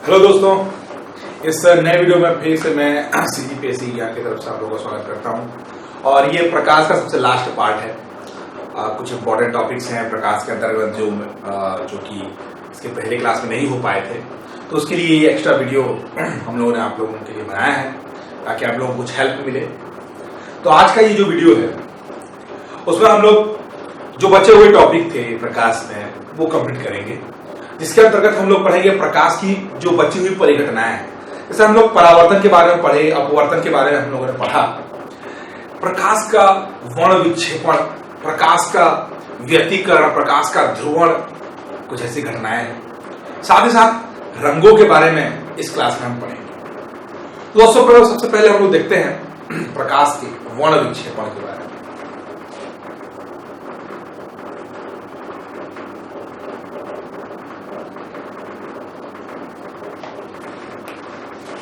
Hello दोस्तों, इस नए वीडियो में फिर से मैं सीजीपीएससी ज्ञान की तरफ से आप लोगों का स्वागत करता हूं। और ये प्रकाश का सबसे लास्ट पार्ट है। कुछ इंपॉर्टेंट टॉपिक्स हैं प्रकाश के अंतर्गत जो कि इसके पहले क्लास में नहीं हो पाए थे, तो उसके लिए ये एक्स्ट्रा वीडियो हम लोगों ने आप लोगों के लिए बनाया है ताकि आप लोगों को कुछ हेल्प मिले। तो आज का ये जो वीडियो है उसमें हम लोग जो बचे हुए टॉपिक थे प्रकाश में वो कंप्लीट करेंगे, जिसके अंतर्गत हम लोग पढ़ेंगे प्रकाश की जो बची हुई परिघटनाएं हैं। जैसे हम लोग परावर्तन के बारे में पढ़े, अपवर्तन के बारे में हम लोगों ने पढ़ा, प्रकाश का वर्ण विक्षेपण, प्रकाश का व्यतिकरण, प्रकाश का ध्रुवण, कुछ ऐसी घटनाएं हैं। साथ ही साथ रंगों के बारे में इस क्लास में हम पढ़ेंगे। तो दोस्तों सबसे पहले हम लोग देखते हैं प्रकाश के वर्ण विक्षेपण के बारे में।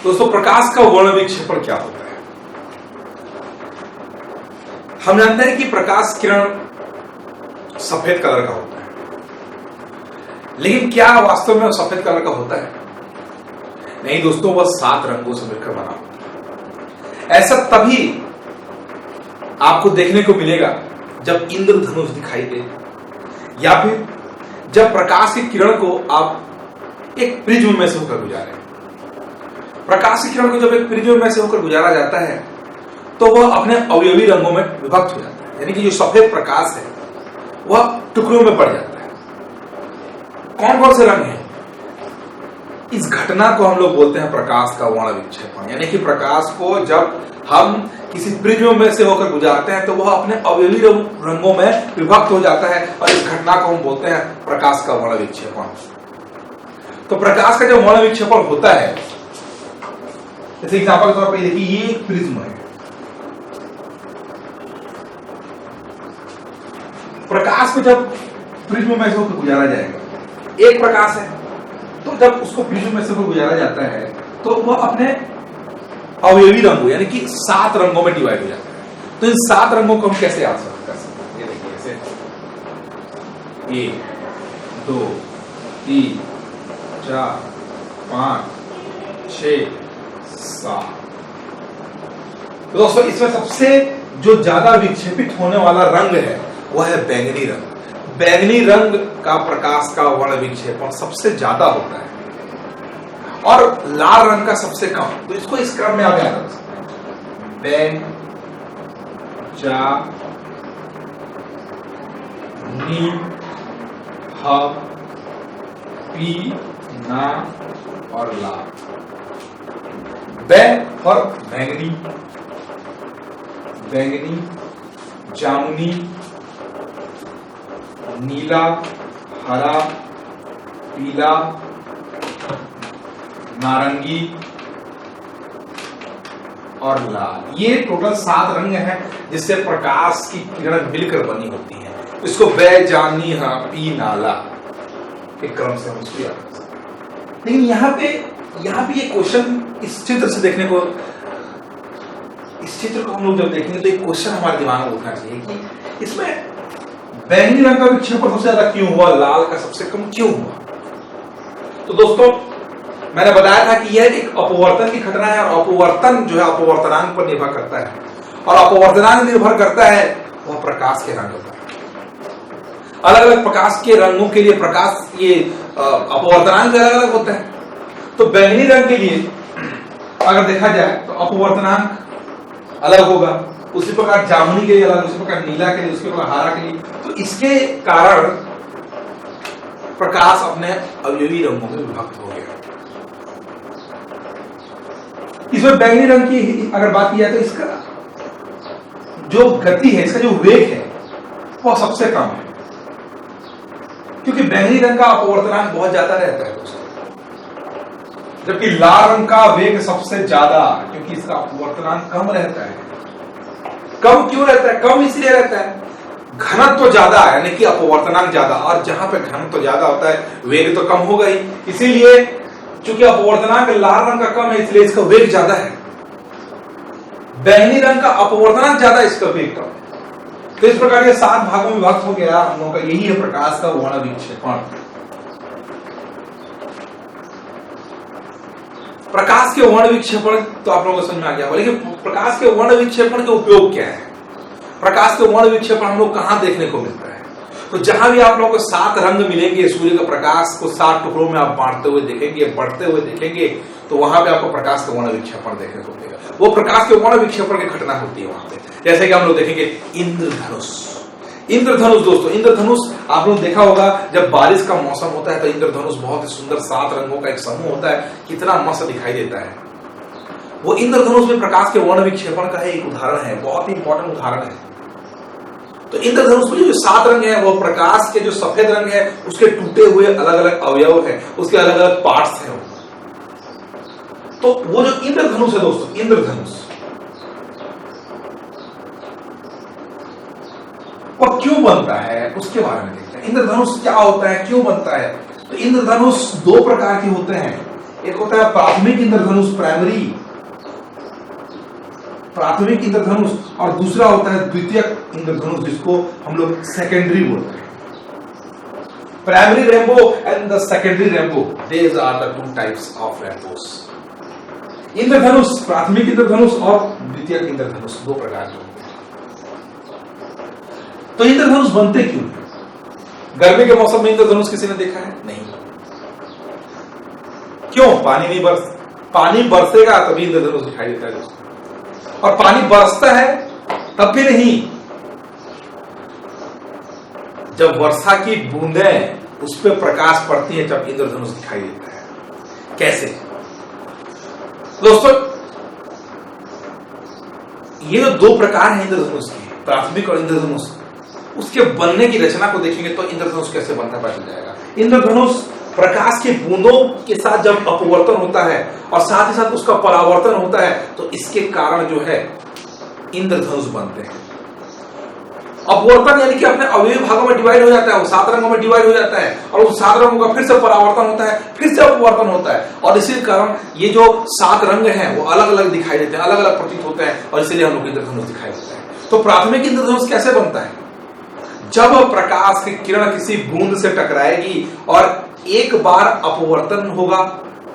दोस्तों प्रकाश का वर्ण विक्षेपण क्या होता है? हम जानते हैं कि प्रकाश किरण सफेद कलर का होता है, लेकिन क्या वास्तव में वो सफेद कलर का होता है? नहीं दोस्तों, वह 7 रंगों से मिलकर बना होता है। ऐसा तभी आपको देखने को मिलेगा जब इंद्रधनुष दिखाई दे, या फिर जब प्रकाश की किरण को आप एक प्रिज्म में से होकर गुजारें। प्रकाश की किरण को जब एक प्रिज्म में से होकर गुजारा जाता है तो वह अपने अवयवी रंगों में विभक्त हो जाता है, यानी कि जो सफेद प्रकाश है वह टुकड़ों में पड़ जाता है। कौन कौन से रंग हैं? इस घटना को हम लोग बोलते हैं प्रकाश का वर्ण विक्षेपण, यानी कि प्रकाश को जब हम किसी प्रिज्म में से होकर गुजारते हैं तो वह अपने अवयवी रंगों में विभक्त हो जाता है, और इस घटना को हम बोलते हैं प्रकाश का वर्ण विक्षेपण। तो प्रकाश का जो वर्ण विक्षेपण होता है, जैसे एग्जांपल के तौर पर देखिए, ये एक प्रिज्म है। प्रकाश को जब प्रिज्म में से होकर गुजारा जाएगा, एक प्रकाश है, तो जब उसको प्रिज्म में से होकर गुजारा जाता है तो वह अपने अवयवी रंगों यानी कि 7 रंगों में डिवाइड हो जाता है। तो इन 7 रंगों को हम कैसे याद कर सकते हैं? ये देखिए, ऐसे 1 2 3 4 5 6 7। तो दोस्तों इसमें सबसे जो ज्यादा विक्षेपित होने वाला रंग है वह है बैंगनी रंग। बैंगनी रंग का प्रकाश का वर्ण विक्षेपण सबसे ज्यादा होता है और लाल रंग का सबसे कम। तो इसको इस क्रम में आप याद रख सकते हैं: बैंग, जा, नी, ह, पी, ना और लाल। बैंग और बैंगनी, बैंगनी, जामुनी, नीला, हरा, पीला, नारंगी और लाल। ये टोटल 7 रंग हैं जिससे प्रकाश की किरण मिलकर बनी होती है। इसको बै, जानी, हा, पी, नाला के क्रम से हम इसको याद कर सकते हैं। लेकिन यहाँ पे ये क्वेश्चन इस चित्र से देखने को, इस चित्र को हम लोग जब देखेंगे तो एक क्वेश्चन हमारे दिमाग में उठना चाहिए कि इसमें बैंगनी रंग का विक्षेपण सबसे ज्यादा क्यों हुआ, लाल का सबसे कम क्यों हुआ? तो दोस्तों मैंने बताया था कि यह एक अपवर्तन की घटना है, और अपवर्तन जो है अपवर्तनांक पर निर्भर करता है, और अपवर्तनांक निर्भर करता है वह प्रकाश के रंग पर। अलग अलग प्रकाश के रंगों के लिए प्रकाश ये अपवर्तनांक अलग अलग होता है। तो बैंगनी रंग के लिए अगर देखा जाए तो अपवर्तनांक अलग होगा, उसी प्रकार जामुनी के लिए अलग, उसी प्रकार नीला के लिए, उसके प्रकार हरा के लिए। तो इसके कारण प्रकाश अपने अवयवी रंगों में विभक्त हो गया। इसमें बैंगनी रंग की अगर बात की जाए तो इसका जो गति है, इसका जो वेग है वह सबसे कम है, क्योंकि बैंगनी रंग का अपवर्तनांक बहुत ज्यादा रहता है दोस्तों, जबकि लाल रंग का वेग सबसे ज्यादा, क्योंकि इसका अपवर्तनांक कम रहता है। कम क्यों रहता है? कम इसलिए रहता है, घनत्व ज्यादा है, यानी कि अपवर्तनांक ज्यादा, और जहां पे घनत्व ज्यादा होता है वेग तो कम होगा ही। इसीलिए चूंकि अपवर्तनांक लाल रंग का कम है इसलिए इसका वेग ज्यादा है, बैंगनी रंग का अपवर्तनांक ज्यादा, इसका वेग कम है। तो इस प्रकार ये 7 भागों में विभक्त हो गया हम लोगों का। यही है प्रकाश का वर्ण विक्षेपण। प्रकाश के वर्ण विक्षेपण तो आप लोगों को समझ में आ गया, लेकिन प्रकाश के वर्ण विक्षेपण के उपयोग क्या है? प्रकाश के वर्ण विक्षेपण हम लोग कहां देखने को मिलता है? तो जहां भी आप लोगों को 7 रंग मिलेंगे, सूर्य के प्रकाश को 7 टुकड़ों में आप बांटते हुए देखेंगे, बढ़ते हुए देखेंगे, तो वहां पे आपको प्रकाश के वर्ण विक्षेपण देखने को मिलेगा। वो प्रकाश के वर्ण विक्षेपण की घटना होती है वहां पे। जैसे कि हम लोग देखेंगे इंद्रधनुष। इंद्रधनुष दोस्तों, इंद्रधनुष आप लोग देखा होगा, जब बारिश का मौसम होता है तो इंद्रधनुष बहुत ही सुंदर 7 रंगों का एक समूह होता है, कितना मस्त दिखाई देता है। वो इंद्रधनुष में प्रकाश के वर्ण विक्षेपण का एक उदाहरण है, बहुत ही इंपॉर्टेंट उदाहरण है। तो इंद्रधनुष में जो 7 रंग है, वो प्रकाश के जो सफेद रंग है उसके टूटे हुए अलग अलग अवयव है, उसके अलग अलग पार्ट्स हैं। तो वो जो इंद्रधनुष है दोस्तों, इंद्रधनुष वो क्यों बनता है उसके बारे में देखते हैं। इंद्रधनुष क्या होता है, क्यों बनता है? तो इंद्रधनुष 2 प्रकार के होते हैं। एक होता है प्राथमिक इंद्रधनुष, प्राथमिक इंद्रधनुष, और दूसरा होता है द्वितीयक इंद्रधनुष, जिसको हम लोग सेकेंडरी बोलते हैं। Primary rainbow and the secondary rainbow, these are the 2 types of rainbows। इंद्रधनुष, प्राथमिक इंद्रधनुष और द्वितीयक इंद्रधनुष 2 प्रकार के होते हैं। तो इंद्रधनुष बनते क्यों? गर्मी के मौसम में इंद्रधनुष किसी ने देखा है? नहीं। क्यों? पानी बरसेगा तभी इंद्रधनुष दिखाई देता है दोस्तों, और पानी बरसता है तब भी नहीं। जब वर्षा की बूंदें उस पर प्रकाश पड़ती है तब इंद्रधनुष दिखाई देता है। कैसे दोस्तों? ये जो 2 प्रकार हैं इंद्रधनुष के, प्राथमिक और इंद्रधनुष, उसके बनने की रचना को देखेंगे तो इंद्रधनुष कैसे बनता पता चल जाएगा। इंद्रधनुष प्रकाश की बूंदों के साथ जब अपवर्तन होता है और साथ ही साथ उसका परावर्तन होता है, तो इसके कारण जो है इंद्रधनुष बनते हैं। अपवर्तन यानी कि अपने अवयवी भागों में डिवाइड हो जाता है, वो 7 रंगों में डिवाइड हो जाता है, और उस 7 रंगों का फिर से परावर्तन होता है, फिर से अपवर्तन होता है, और इसी कारण ये जो 7 रंग हैं वो अलग अलग दिखाई देते हैं, अलग अलग प्रतीत होते हैं, और इसीलिए हम लोग इंद्रधनुष दिखाई देता है। तो प्राथमिक इंद्रधनुष कैसे बनता है? जब प्रकाश की किरण किसी बूंद से टकराएगी और एक बार अपवर्तन होगा,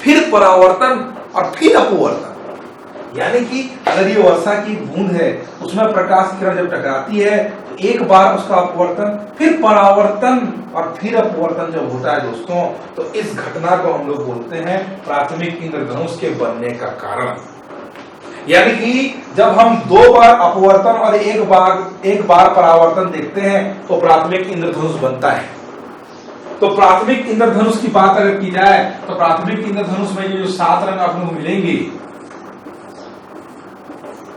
फिर परावर्तन और फिर अपवर्तन, यानी कि अगर ये वर्षा की बूंद है, उसमें प्रकाश की किरण जब टकराती है तो एक बार उसका अपवर्तन, फिर परावर्तन और फिर अपवर्तन जब होता है दोस्तों, तो इस घटना को हम लोग बोलते हैं प्राथमिक इंद्रधनुष के बनने का कारण। यानी कि जब हम 2 बार अपवर्तन और एक बार परावर्तन देखते हैं तो प्राथमिक इंद्रधनुष बनता है। तो प्राथमिक इंद्रधनुष की बात अगर की जाए तो प्राथमिक इंद्रधनुष में जो 7 रंग आप लोग मिलेंगे,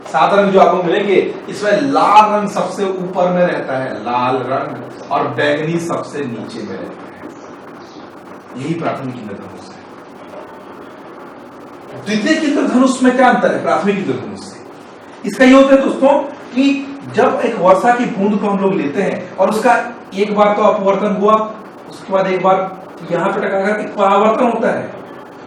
7 रंग जो आपको मिलेंगे, इसमें लाल रंग सबसे ऊपर में रहता है, लाल रंग, और बैंगनी सबसे नीचे में रहता है। यही प्राथमिक इंद्रधनुष है। द्वितीयक इंद्रधनुष में क्या अंतर है प्राथमिक इंद्रधनुष से? इसका ये होता है दोस्तों कि जब एक वर्षा की बूंद को हम लोग लेते हैं और उसका एक बार तो अपवर्तन हुआ, उसके बाद एक बार यहां पर टकराकर एक परावर्तन होता है,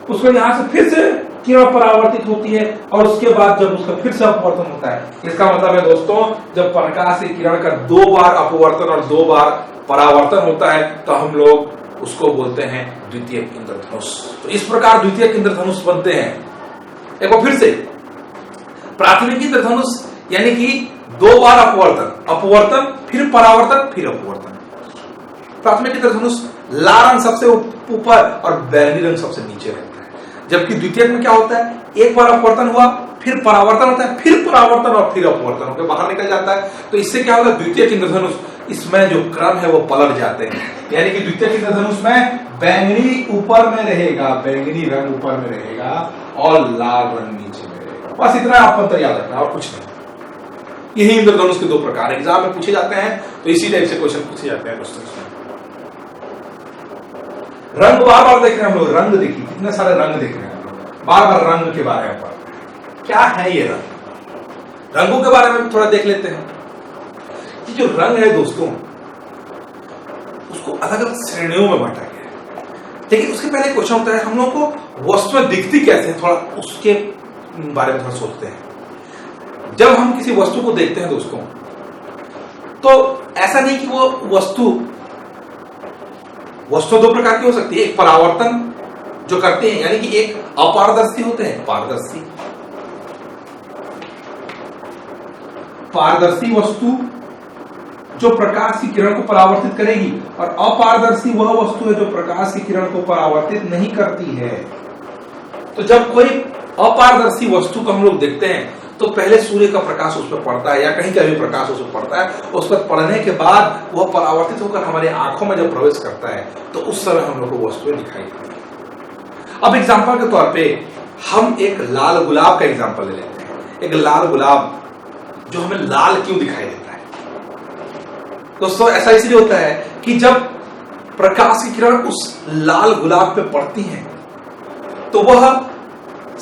उसको यहां से फिर से किरण परावर्तित होती है, और उसके बाद जब उसका फिर से अपवर्तन होता है। इसका मतलब है दोस्तों, जब प्रकाश की किरण का 2 बार अपवर्तन और 2 बार परावर्तन होता है तो हम लोग उसको बोलते हैं द्वितीयक इंद्रधनुष। तो इस प्रकार द्वितीयक इंद्रधनुष बनते हैं। एक बार फिर से, प्राथमिक इंद्रधनुष यानी कि 2 बार अपवर्तन फिर परावर्तन फिर अपवर्तन। प्राथमिक इंद्रधनुष लाल रंग सबसे ऊपर और बैंगनी रंग सबसे नीचे रहता है। जबकि द्वितीयक में क्या होता है, एक बार अपवर्तन हुआ, फिर परावर्तन होता है, फिर परावर्तन और फिर अपवर्तन होकर बाहर निकल जाता है। तो इससे क्या होगा, द्वितीयक इंद्रधनुष, इसमें जो क्रम है वो पलट जाते हैं। यानी कि द्वितीयक इंद्रधनुष में बैंगनी ऊपर में रहेगा, बैंगनी रंग ऊपर में रहेगा और लाल रंग नीचे में रहेगा। बस इतना आप अंतर याद रखना और कुछ नहीं। यही इंद्रधनुष के 2 प्रकार एग्जाम में पूछे जाते हैं, तो इसी टाइप से क्वेश्चन पूछे जाते हैं दोस्तों। रंग बार बार देख रहे हैं हम लोग, रंग देखिए, कितने सारे रंग देख रहे हैं हम लोग, बार बार रंग के बारे में पढ़ रहे हैं। क्या है ये रंग? रंगों के बारे में भी थोड़ा देख लेते हैं। ये जो रंग है दोस्तों, उसको अलग अलग श्रेणियों में बांटा गया है। लेकिन उसके पहले क्वेश्चन होता है, हम लोग को वस्तु दिखती कैसे है, थोड़ा उसके बारे में थोड़ा सोचते हैं। जब हम किसी वस्तु को देखते हैं दोस्तों, तो ऐसा नहीं कि वो वस्तु 2 प्रकार की हो सकती है। एक परावर्तन जो करते हैं, यानी कि एक अपारदर्शी होते हैं, पारदर्शी। पारदर्शी वस्तु जो प्रकाश की किरण को परावर्तित करेगी, और अपारदर्शी वह वस्तु है जो प्रकाश की किरण को परावर्तित नहीं करती है। तो जब कोई अपारदर्शी वस्तु को हम लोग देखते हैं तो पहले सूर्य का प्रकाश उस पर पड़ता है या कहीं का भी प्रकाश उस पर पड़ता है, उस पर पड़ने के बाद वह परावर्तित होकर हमारी आंखों में जब प्रवेश करता है तो उस समय हम लोग को वस्तुएं दिखाई देती है। अब एग्जाम्पल के तौर पे हम एक लाल गुलाब का एग्जाम्पल ले लेते हैं। एक लाल गुलाब जो हमें लाल क्यों दिखाई देता है दोस्तों? ऐसा इसलिए होता है कि जब प्रकाश की किरण उस लाल गुलाब पे पड़ती है तो वह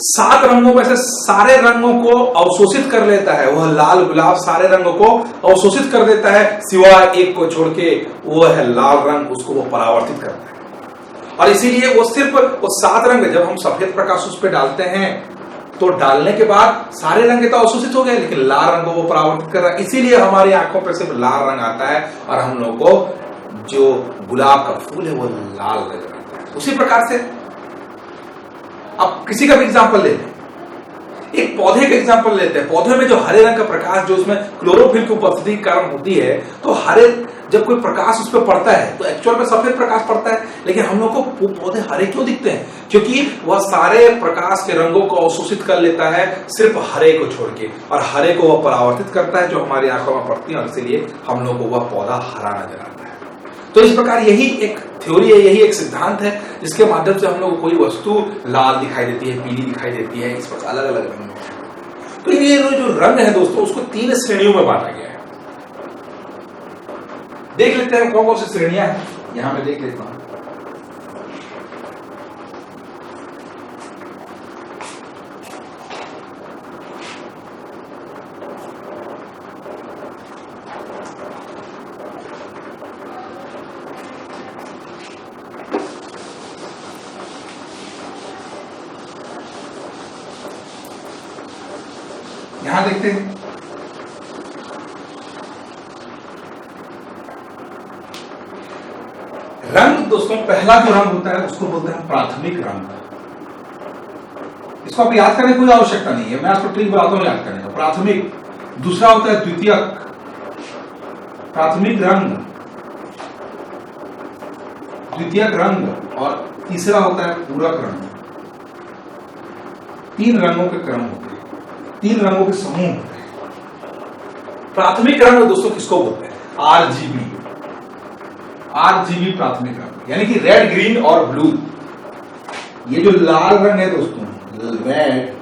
7 रंगों में से सारे रंगों को अवशोषित कर लेता है। वह लाल गुलाब सारे रंगों को अवशोषित कर देता है, सिवाय एक को छोड़ के, वो है लाल रंग, उसको वो परावर्तित करता है। और इसीलिए वो सिर्फ वो 7 रंग, जब हम सफेद प्रकाश उस पर डालते हैं तो डालने के बाद सारे रंग तो अवशोषित हो गए, लेकिन लाल रंग को वो परावर्तित कर रहा है। इसीलिए हमारी आंखों पर सिर्फ लाल रंग आता है और हम लोग को जो गुलाब का फूल है वो लाल नजर आता है। उसी प्रकार से अब किसी का भी एग्जाम्पल ले लें, एक पौधे का एग्जाम्पल लेते हैं। पौधे में जो हरे रंग का प्रकाश, जो उसमें क्लोरोफिल की उपस्थिति के कारण होती है, तो हरे जब कोई प्रकाश उस पर पड़ता है तो एक्चुअल में सफेद प्रकाश पड़ता है, लेकिन हम लोग को वो पौधे हरे क्यों दिखते हैं? क्योंकि वह सारे प्रकाश के रंगों को अवशोषित कर लेता है, सिर्फ हरे को छोड़ के, और हरे को वह परावर्तित करता है जो हमारी आंखों में पड़ती है, और इसीलिए हम लोग को वह पौधा हरा नजर आता है। तो इस प्रकार यही एक थ्योरी है, यही एक सिद्धांत है जिसके माध्यम से हम लोग को कोई वस्तु लाल दिखाई देती है, पीली दिखाई देती है, इस प्रकार अलग अलग रंग होते हैं। तो ये जो रंग है दोस्तों, उसको 3 श्रेणियों में बांटा गया है। देख लेते हैं कौन कौन सी श्रेणियां हैं, यहां मैं देख लेता हूं। यहां देखते हैं रंग दोस्तों। पहला जो रंग होता है उसको बोलते हैं प्राथमिक रंग। इसको आप याद करने की कोई आवश्यकता नहीं है, मैं आपको ट्रिक बताता हूं याद करने का। प्राथमिक, दूसरा होता है द्वितीयक, प्राथमिक रंग, द्वितीयक रंग, और तीसरा होता है पूरक रंग। 3 रंगों के क्रम होते हैं, 3 रंगों के समूह होते हैं। प्राथमिक रंग दोस्तों किसको बोलते हैं? आरजीबी। आरजीबी प्राथमिक रंग, यानी कि रेड, ग्रीन और ब्लू। ये जो लाल रंग है दोस्तों, रेड,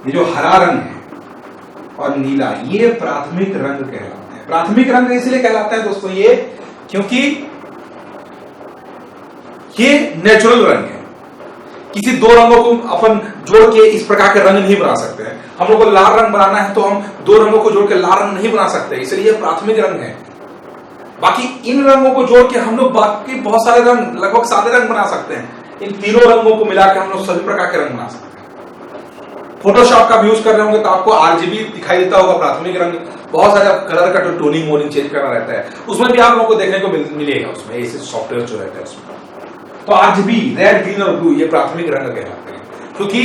ये जो हरा रंग है और नीला, ये प्राथमिक रंग कहलाते हैं। प्राथमिक रंग इसलिए कहलाता है दोस्तों ये, क्योंकि ये नेचुरल रंग है। किसी 2 रंगों को अपन जोड़ के इस प्रकार के रंग नहीं बना सकते हैं। हम लोग को लाल रंग बनाना है तो हम 2 रंगों को जोड़ के लाल रंग नहीं बना सकते, इसलिए प्राथमिक रंग है। बाकी इन रंगों को जोड़ के हम लोग बाकी बहुत सारे रंग, लगभग सारे रंग बना सकते हैं। इन तीनों रंगों को मिलाकर हम लोग सभी प्रकार के रंग बना सकते हैं। फोटोशॉप का भी यूज कर रहे होंगे तो आपको आरजीबी दिखाई देता होगा, प्राथमिक रंग। बहुत सारे कलर का जो टोनिंग वोनिंग चेंज करना रहता है, उसमें भी आप लोगों को देखने को मिलेगा, उसमें ऐसे सॉफ्टवेयर जो रहता है उसमें। तो आरजीबी, रेड, ग्रीन और ब्लू, ये प्राथमिक रंग कहलाते हैं, क्योंकि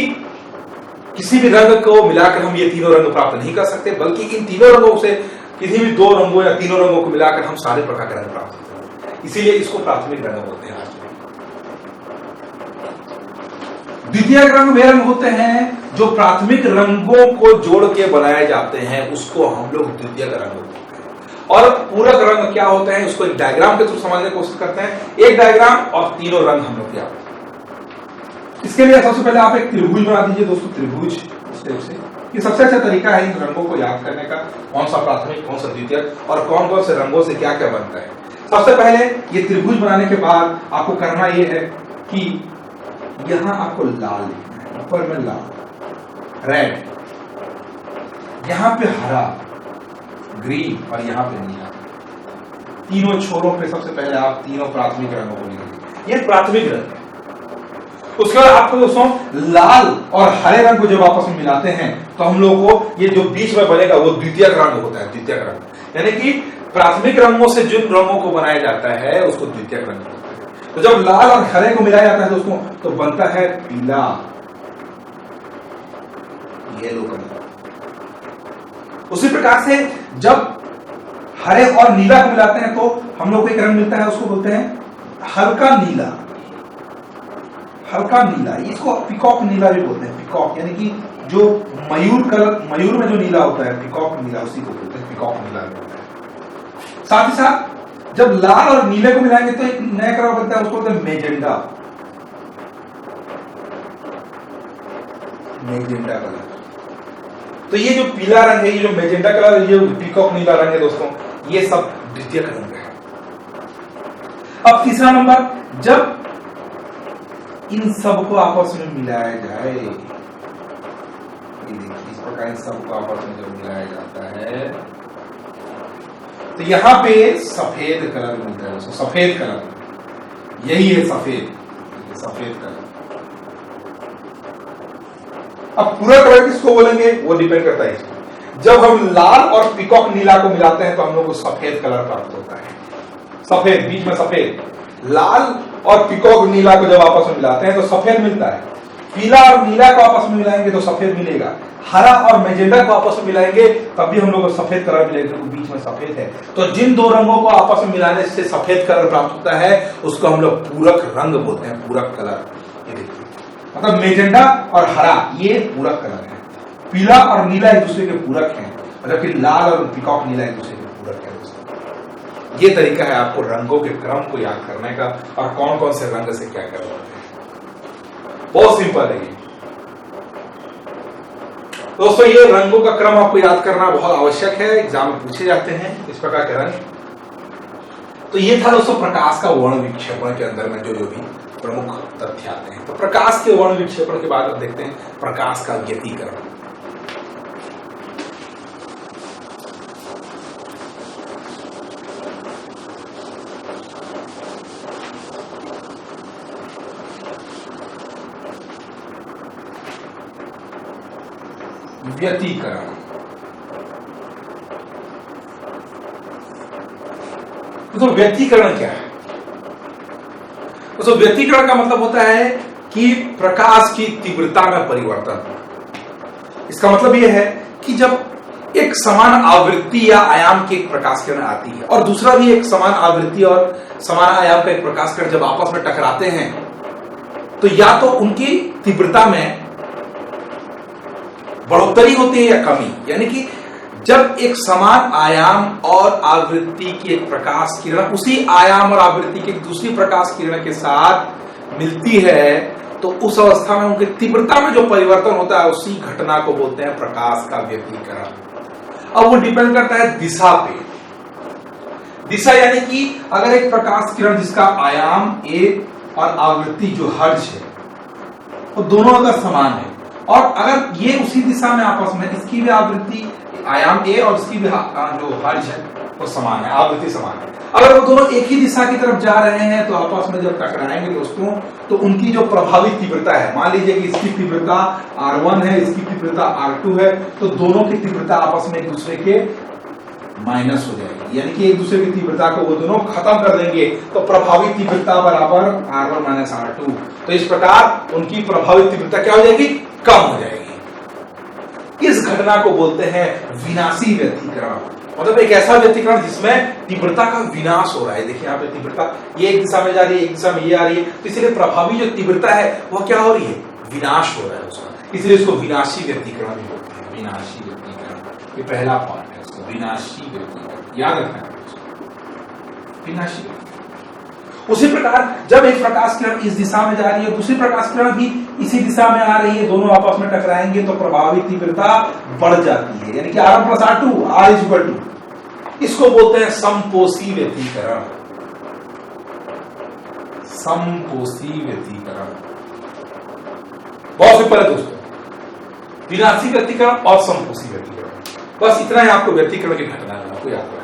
किसी भी रंग को मिलाकर हम ये तीनों रंग प्राप्त नहीं कर सकते, बल्कि इन तीनों रंगों से किसी भी 2 रंगों या तीनों रंगों को मिलाकर हम सारे प्रकार के रंग प्राप्त करते हैं, इसीलिए इसको प्राथमिक रंग बोलते हैं। द्वितीयक रंग वे रंग होते हैं जो प्राथमिक रंगों को जोड़ के बनाए जाते हैं, उसको हम लोग द्वितीयक रंग बोलते हैं। और पूरक रंग क्या होते हैं, उसको एक डायग्राम के थ्रू समझने की कोशिश करते हैं। एक डायग्राम और तीनों रंग हम लोग क्या। इसके लिए सबसे पहले आप एक त्रिभुज बना दीजिए दोस्तों, त्रिभुज स्टेप से। ये सबसे अच्छा तरीका है इन रंगों को याद करने का, कौन सा प्राथमिक, कौन सा द्वितीयक और कौन कौन से रंगों से क्या क्या बनता है। सबसे पहले ये त्रिभुज बनाने के बाद आपको करना ये है कि यहां आपको लाल लिखना है, ऊपर में लाल, रेड, यहां पे हरा, ग्रीन और यहां पे नीला। तीनों छोरों पे सबसे पहले आप तीनों प्राथमिक रंगों को लिखेंगे, ये प्राथमिक रंग है। उसके बाद आपको दोस्तों लाल और हरे रंग को जब आपस में मिलाते हैं तो हम लोग को ये जो बीच में बनेगा वो द्वितीयक रंग होता है। द्वितीयक रंग यानी कि प्राथमिक रंगों से जिन रंगों को बनाया जाता है उसको द्वितीयक रंग होता है। तो जब लाल और हरे को मिलाया जाता है दोस्तों तो बनता है पीला, येलो कलर। उसी प्रकार से जब हरे और नीला को मिलाते हैं तो हम लोग को एक रंग मिलता है, उसको बोलते हैं हल्का नीला। हल्का नीला, इसको पीकॉक नीला भी बोलते हैं। पीकॉक यानी कि जो मयूर कलर, मयूर में जो नीला होता है, पीकॉक नीला, उसी को बोलते हैं पीकॉक नीला भी बोलते हैं। साथ ही साथ जब लाल और नीले को मिलाएंगे तो एक नया कलर बनता है, उसको बोलते हैं मेजेंडा। Magenta colour. तो ये जो पीला रंग है, ये जो मेजेंडा कलर है, ये पीकॉक नीला रंग है दोस्तों, ये सब द्वितीयक रंग है। अब तीसरा नंबर, जब इन सबको आपस में मिलाया जाए, ये देखिए इस प्रकार इन सबको आपस में जब मिलाया जाता है तो यहां पे सफेद कलर मिलता है दोस्तों। सफेद कलर, यही है सफेद, सफेद कलर। अब पूरा कलर किसको बोलेंगे वो डिपेंड करता है इसमें। जब हम लाल और पीकॉक नीला को मिलाते हैं तो हम लोग को सफेद कलर प्राप्त होता है। सफेद, बीच में सफेद। लाल और पीकॉक नीला को जब आपस में मिलाते हैं तो सफेद मिलता है। पीला और नीला को आपस में मिलाएंगे तो सफेद मिलेगा। हरा और मैजेंडा को आपस में मिलाएंगे तब भी हम लोग को सफेद कलर मिलेगा, क्योंकि बीच में सफेद है। तो जिन दो रंगों को आपस में मिलाने से सफेद कलर प्राप्त होता है उसको हम लोग पूरक रंग बोलते हैं, पूरक कलर। ये देखिए, मतलब मैजेंडा और हरा ये पूरक कलर है। पीला और नीला एक दूसरे के पूरक हैं, जबकि लाल और पीकॉक नीला एक दूसरे के पूरक है दोस्तों। ये तरीका है आपको रंगों के क्रम को याद करने का और कौन कौन से रंग से क्या कर रहे हैं। बहुत सिंपल है ये दोस्तों। ये रंगों का क्रम आपको याद करना बहुत आवश्यक है, एग्जाम में पूछे जाते हैं इस प्रकार के रंग। तो ये था दोस्तों प्रकाश का वर्ण विक्षेपण के अंदर में जो जो भी प्रमुख तथ्य आते हैं। तो प्रकाश के वर्ण विक्षेपण के बाद अब देखते हैं प्रकाश का व्यतिकरण। व्यतिकरण, तो व्यतिकरण क्या है? तो व्यतिकरण का मतलब होता है कि प्रकाश की तीव्रता में परिवर्तन। इसका मतलब यह है कि जब एक समान आवृत्ति या आयाम की एक प्रकाश किरण आती है और दूसरा भी एक समान आवृत्ति और समान आयाम का एक प्रकाश किरण जब आपस में टकराते हैं तो या तो उनकी तीव्रता में बढ़ोतरी होती है या कमी। यानी कि जब एक समान आयाम और आवृत्ति की एक प्रकाश किरण उसी आयाम और आवृत्ति की दूसरी प्रकाश किरण के साथ मिलती है तो उस अवस्था में उनकी तीव्रता में जो परिवर्तन होता है उसी घटना को बोलते हैं प्रकाश का व्यतिकरण। अब वो डिपेंड करता है दिशा पे। दिशा यानी कि अगर एक प्रकाश किरण जिसका आयाम a और आवृत्ति जो हर्ट्ज है वो दोनों अगर समान है और अगर ये उसी दिशा में आपस में इसकी भी आवृत्ति आयाम a और इसकी भी जो हर्ट्ज है वो समान है, आवृत्ति समान है, अगर वो दोनों एक ही दिशा की तरफ जा रहे हैं तो आपस में जब टकराएंगे दोस्तों तो उनकी जो प्रभावित तीव्रता है, मान लीजिए कि इसकी तीव्रता R1 है, इसकी तीव्रता R2 है, तो दोनों की तीव्रता आपस में एक दूसरे के माइनस हो जाएगी। यानी कि एक दूसरे की तीव्रता को वो दोनों खत्म कर देंगे तो प्रभावित तीव्रता बराबर R1 माइनस R2। तो इस प्रकार उनकी प्रभावित तीव्रता क्या हो जाएगी? कम हो जाएगी। इस घटना को बोलते हैं विनाशी व्यतिकरण। मतलब एक ऐसा व्यतिकरण जिसमें तीव्रता का विनाश हो रहा है। देखिए यहाँ पे तीव्रता ये एक दिशा में जा रही है, एक दिशा में ये आ रही है, तो इसलिए प्रभावी जो तीव्रता है वह क्या हो रही है? विनाश हो रहा है उसका, इसलिए इसको विनाशी व्यतिकरण भी बोलते हैं। विनाशी व्यतिकरण ये पहला पार्ट है उसका, विनाशी व्यतिकरण, याद रखना है विनाशी व्यतिकरण। उसी प्रकार जब एक प्रकाश किरण इस दिशा में जा रही है, दूसरी प्रकाश किरण भी इसी दिशा में आ रही है, दोनों आपस में टकराएंगे तो प्रभावी तीव्रता बढ़ जाती है। यानी कि R1 plus R2 R is equal to, इसको बोलते हैं समपोषी व्यतिकरण। समपोषी व्यतिकरण बहुत सिंपल है दोस्तों, विनाशी व्यतिकरण और समपोषी व्यतिकरण। बस इतना ही आपको व्यतिकरण की घटना है, आपको याद रखना।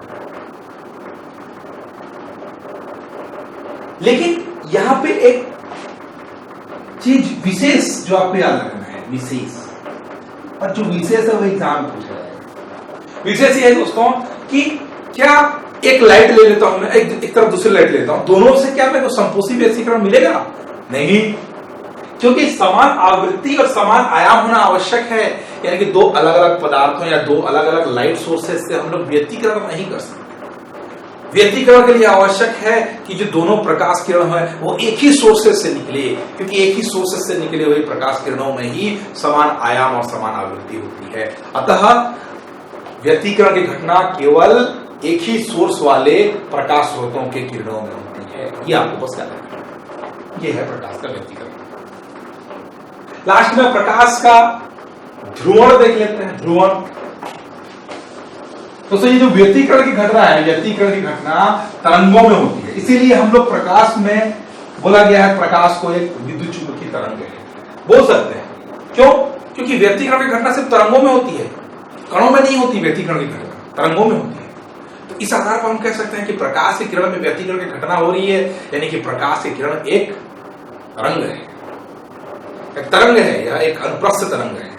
लेकिन यहां पे एक चीज विशेष जो आपको याद रखना है, विशेष, और जो विशेष है वो एग्जाम में पूछा जाएगा। विशेष ये है दोस्तों कि क्या एक लाइट ले लेता हूं मैं, एक तरफ दूसरी लाइट लेता हूं, दोनों से क्या मेरे को संपोषी व्यतिकरण मिलेगा? नहीं, क्योंकि समान आवृत्ति और समान आयाम होना आवश्यक है। यानी कि दो अलग अलग पदार्थों या दो अलग अलग लाइट सोर्सेस से हम लोग व्यतिकरण नहीं कर सकते। व्यतिकरण के लिए आवश्यक है कि जो दोनों प्रकाश किरण है वो एक ही सोर्सेस से निकले, क्योंकि एक ही सोर्सेस से निकले हुए प्रकाश किरणों में ही समान आयाम और समान आवृत्ति होती है। अतः व्यतिकरण की घटना केवल एक ही सोर्स वाले प्रकाश स्रोतों के किरणों में होती है। ये आपको बस याद रखना, ये है प्रकाश का व्यतिकरण। लास्ट में प्रकाश का ध्रुवण देख लेते हैं। ध्रुवण तो ये जो व्यतिकरण की घटना है, व्यतिकरण की घटना तरंगों में होती है, इसीलिए हम लोग प्रकाश में बोला गया है प्रकाश को एक विद्युत चुंबकीय तरंग है, बोल सकते हैं। क्यों? क्योंकि व्यतिकरण की घटना सिर्फ तरंगों में होती है, कणों में नहीं होती। व्यतिकरण की घटना तरंगों में होती है। तो इस आधार पर हम कह सकते हैं कि प्रकाश की किरण में व्यतिकरण की घटना हो रही है, यानी कि प्रकाश की किरण एक तरंग है, एक तरंग है या एक अनुप्रस्थ तरंग है।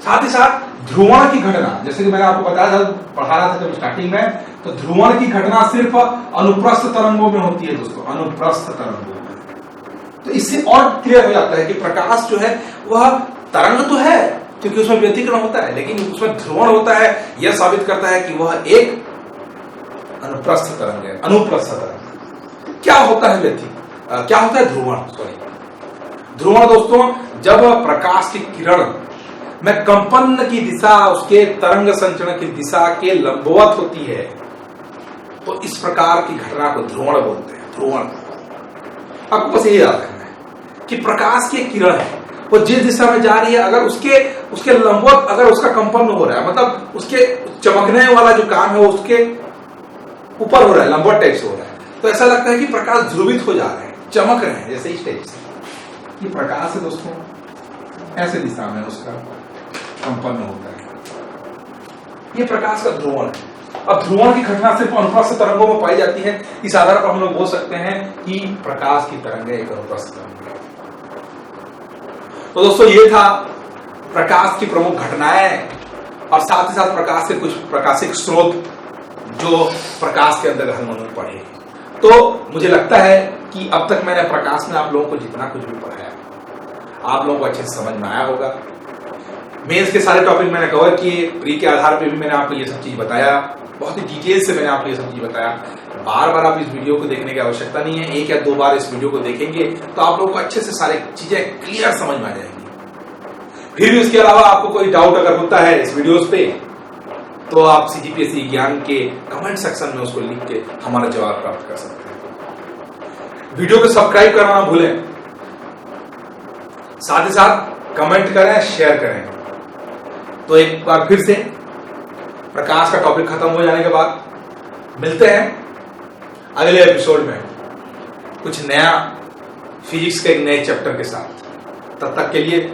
साथ ही साथ ध्रुवण की घटना, जैसे कि मैंने आपको बताया था, पढ़ा रहा था जब स्टार्टिंग में, तो ध्रुवण की घटना सिर्फ अनुप्रस्थ तरंगों में होती है दोस्तों, अनुप्रस्थ तरंगों में। तो इससे और क्लियर हो जाता है कि प्रकाश जो है वह तरंग तो है, क्योंकि उसमें व्यतिकरण होता है, लेकिन उसमें ध्रुवण होता है। यह साबित करता है कि वह एक अनुप्रस्थ तरंग है, अनुप्रस्थ तरंग। क्या होता है क्या होता है ध्रुवण? ध्रुवण दोस्तों, जब प्रकाश की किरण में कंपन की दिशा उसके तरंग संचरण की दिशा के लंबवत होती है, तो इस प्रकार की घटना को ध्रुवण बोलते हैं। ध्रुवण आपको बस यही याद रखना है कि प्रकाश की किरण है वो जिस दिशा में जा रही है, अगर उसके लंबवत अगर उसका कंपन हो रहा है, मतलब उसके चमकने वाला जो काम है उसके ऊपर हो रहा है, लंबवत टाइप से हो रहा है, तो ऐसा लगता है कि प्रकाश ध्रुवित हो जा रहे हैं, चमक रहे हैं, जैसे इस टाइप से। ये प्रकाश है दोस्तों, ऐसे दिशा में उसका कंपन होता है, ये प्रकाश का ध्रुवण है। अब ध्रुवण की घटना सिर्फ अनुप्रस्थ तरंगों में पाई जाती है। इस आधार पर हम लोग बोल सकते हैं कि प्रकाश की तरंग एक अनुप्रस्थ तरंग है। तो दोस्तों ये था प्रकाश की प्रमुख घटनाएं और साथ ही साथ प्रकाश के कुछ प्रकाशिक स्रोत जो प्रकाश के अंदर हम लोग पढ़े। तो मुझे लगता है कि अब तक मैंने प्रकाश में आप लोगों को जितना कुछ भी पढ़ाया आप लोगों को अच्छे से समझ में आया होगा। मेंस के सारे टॉपिक मैंने कवर किए, प्री के आधार पे भी मैंने आपको ये सब चीज बताया, बहुत ही डिटेल से मैंने आपको ये सब चीज बताया। बार बार आप इस वीडियो को देखने की आवश्यकता नहीं है, एक या दो बार इस वीडियो को देखेंगे तो आप लोगों को अच्छे से सारी चीजें क्लियर समझ में आ जाएंगी। फिर भी उसके अलावा आपको कोई डाउट अगर होता है इस वीडियोस पे तो आप सीजीपीएससी ज्ञान के कमेंट सेक्शन में उसको लिख के हमारा जवाब प्राप्त कर सकते हैं। वीडियो को सब्सक्राइब करना ना भूलें, साथ ही साथ कमेंट करें, शेयर करें। तो एक बार फिर से प्रकाश का टॉपिक खत्म हो जाने के बाद मिलते हैं अगले एपिसोड में कुछ नया फिजिक्स के एक नए चैप्टर के साथ। तब तक के लिए